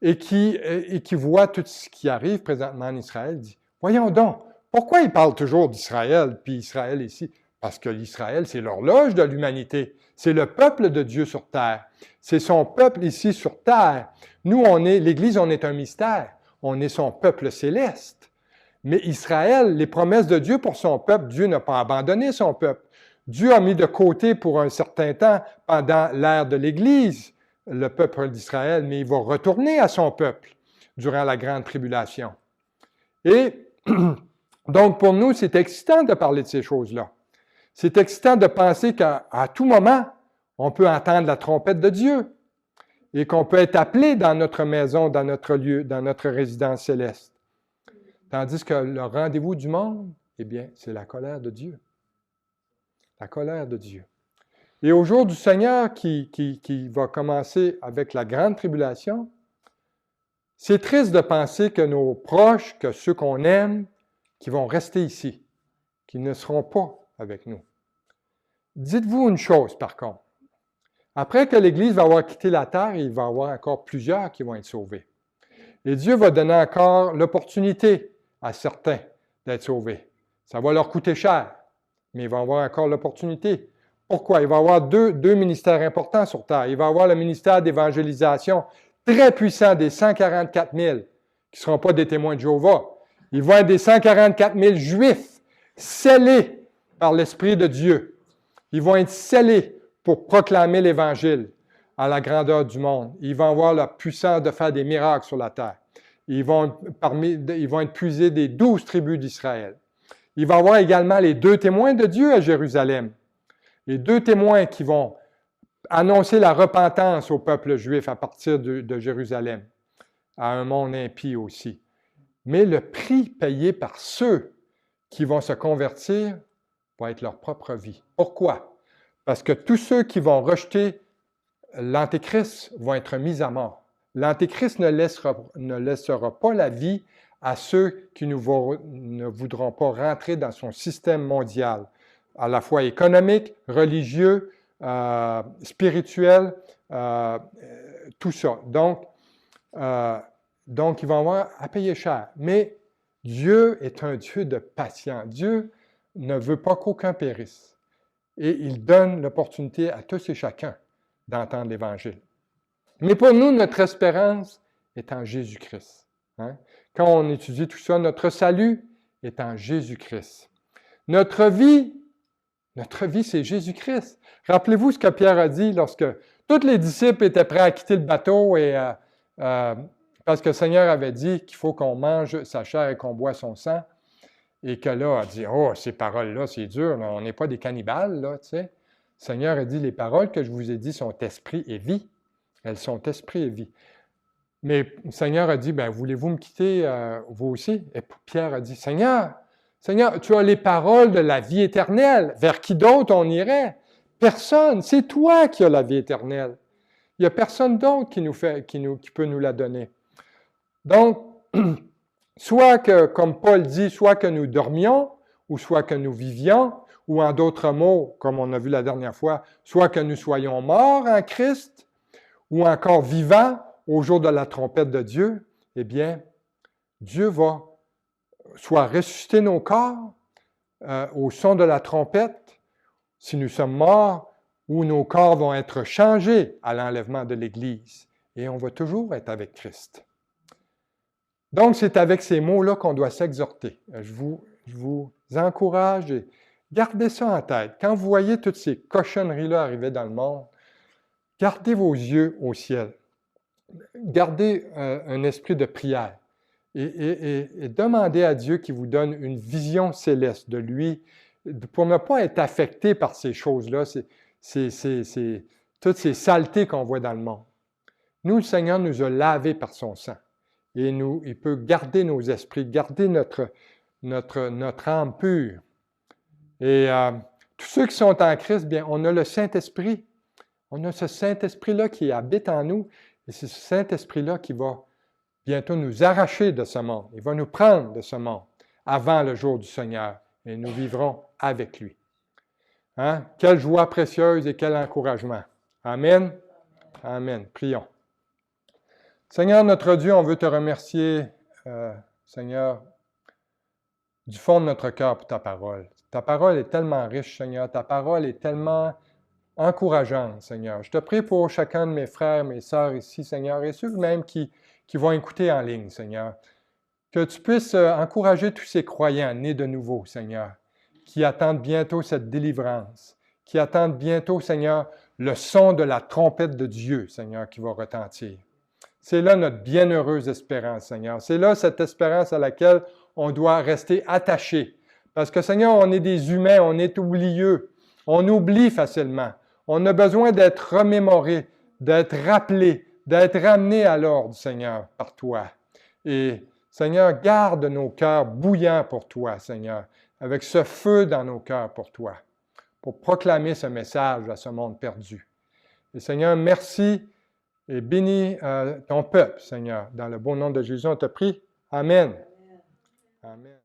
et qui voient tout ce qui arrive présentement en Israël, disent, voyons donc, pourquoi ils parlent toujours d'Israël, puis Israël ici? Parce que l'Israël, c'est l'horloge de l'humanité. C'est le peuple de Dieu sur terre. C'est son peuple ici sur terre. Nous, l'Église, on est un mystère. On est son peuple céleste. Mais Israël, les promesses de Dieu pour son peuple, Dieu n'a pas abandonné son peuple. Dieu a mis de côté pour un certain temps, pendant l'ère de l'Église, le peuple d'Israël, mais il va retourner à son peuple durant la grande tribulation. Et donc, pour nous, c'est excitant de parler de ces choses-là. C'est excitant de penser qu'à tout moment, on peut entendre la trompette de Dieu et qu'on peut être appelé dans notre maison, dans notre lieu, dans notre résidence céleste. Tandis que le rendez-vous du monde, eh bien, c'est la colère de Dieu. La colère de Dieu. Et au jour du Seigneur qui va commencer avec la grande tribulation, c'est triste de penser que nos proches, que ceux qu'on aime, qui vont rester ici, qui ne seront pas avec nous. Dites-vous une chose, par contre. Après que l'Église va avoir quitté la terre, il va y avoir encore plusieurs qui vont être sauvés. Et Dieu va donner encore l'opportunité à certains d'être sauvés. Ça va leur coûter cher, mais ils vont avoir encore l'opportunité. Pourquoi? Il va y avoir deux ministères importants sur terre. Il va y avoir le ministère d'évangélisation très puissant des 144 000 qui ne seront pas des témoins de Jéhovah. Ils vont être des 144 000 Juifs scellés par l'Esprit de Dieu. Ils vont être scellés pour proclamer l'Évangile à la grandeur du monde. Ils vont avoir la puissance de faire des miracles sur la terre. Ils vont être puisés des 12 tribus d'Israël. Il va y avoir également les 2 témoins de Dieu à Jérusalem. Les 2 témoins qui vont annoncer la repentance au peuple juif à partir de Jérusalem, à un monde impie aussi. Mais le prix payé par ceux qui vont se convertir va être leur propre vie. Pourquoi? Parce que tous ceux qui vont rejeter l'Antéchrist vont être mis à mort. L'Antéchrist ne laissera pas la vie à ceux qui ne voudront pas rentrer dans son système mondial, à la fois économique, religieux, spirituel, tout ça. Donc, ils vont avoir à payer cher. Mais Dieu est un Dieu de patience. Dieu ne veut pas qu'aucun périsse. Et il donne l'opportunité à tous et chacun d'entendre l'Évangile. Mais pour nous, notre espérance est en Jésus-Christ. Hein? Quand on étudie tout ça, notre salut est en Jésus-Christ. Notre vie, c'est Jésus-Christ. Rappelez-vous ce que Pierre a dit lorsque tous les disciples étaient prêts à quitter le bateau parce que le Seigneur avait dit qu'il faut qu'on mange sa chair et qu'on boit son sang. Et que là, a dit, oh, ces paroles-là, c'est dur, là, on n'est pas des cannibales, là, tu sais. Le Seigneur a dit, les paroles que je vous ai dites sont esprit et vie. Elles sont esprit et vie. Mais le Seigneur a dit, voulez-vous me quitter, vous aussi? Et Pierre a dit, Seigneur, tu as les paroles de la vie éternelle. Vers qui d'autre on irait? Personne. C'est toi qui as la vie éternelle. Il n'y a personne d'autre qui peut nous la donner. Donc, soit que, comme Paul dit, soit que nous dormions, ou soit que nous vivions, ou en d'autres mots, comme on a vu la dernière fois, soit que nous soyons morts en Christ, ou encore vivants au jour de la trompette de Dieu, eh bien, Dieu va soit ressusciter nos corps au son de la trompette, si nous sommes morts, ou nos corps vont être changés à l'enlèvement de l'Église, et on va toujours être avec Christ. Donc, c'est avec ces mots-là qu'on doit s'exhorter. Je vous encourage et gardez ça en tête. Quand vous voyez toutes ces cochonneries-là arriver dans le monde, gardez vos yeux au ciel. Gardez un esprit de prière et demandez à Dieu qu'il vous donne une vision céleste de lui pour ne pas être affecté par ces choses-là, toutes ces saletés qu'on voit dans le monde. Nous, le Seigneur nous a lavés par son sang. Et il peut garder nos esprits, garder notre âme pure. Et tous ceux qui sont en Christ, bien, on a le Saint-Esprit. On a ce Saint-Esprit-là qui habite en nous. Et c'est ce Saint-Esprit-là qui va bientôt nous arracher de ce monde. Il va nous prendre de ce monde avant le jour du Seigneur. Et nous vivrons avec lui. Hein? Quelle joie précieuse et quel encouragement. Amen. Amen. Prions. Seigneur notre Dieu, on veut te remercier, Seigneur, du fond de notre cœur pour ta parole. Ta parole est tellement riche, Seigneur. Ta parole est tellement encourageante, Seigneur. Je te prie pour chacun de mes frères, mes sœurs ici, Seigneur, et ceux même qui vont écouter en ligne, Seigneur. Que tu puisses encourager tous ces croyants nés de nouveau, Seigneur, qui attendent bientôt cette délivrance, qui attendent bientôt, Seigneur, le son de la trompette de Dieu, Seigneur, qui va retentir. C'est là notre bienheureuse espérance, Seigneur. C'est là cette espérance à laquelle on doit rester attaché. Parce que, Seigneur, on est des humains, on est oublieux, on oublie facilement. On a besoin d'être remémoré, d'être rappelé, d'être ramené à l'ordre, Seigneur, par toi. Et, Seigneur, garde nos cœurs bouillants pour toi, Seigneur, avec ce feu dans nos cœurs pour toi, pour proclamer ce message à ce monde perdu. Et, Seigneur, merci. Et bénis ton peuple, Seigneur. Dans le beau nom de Jésus, on te prie. Amen. Amen.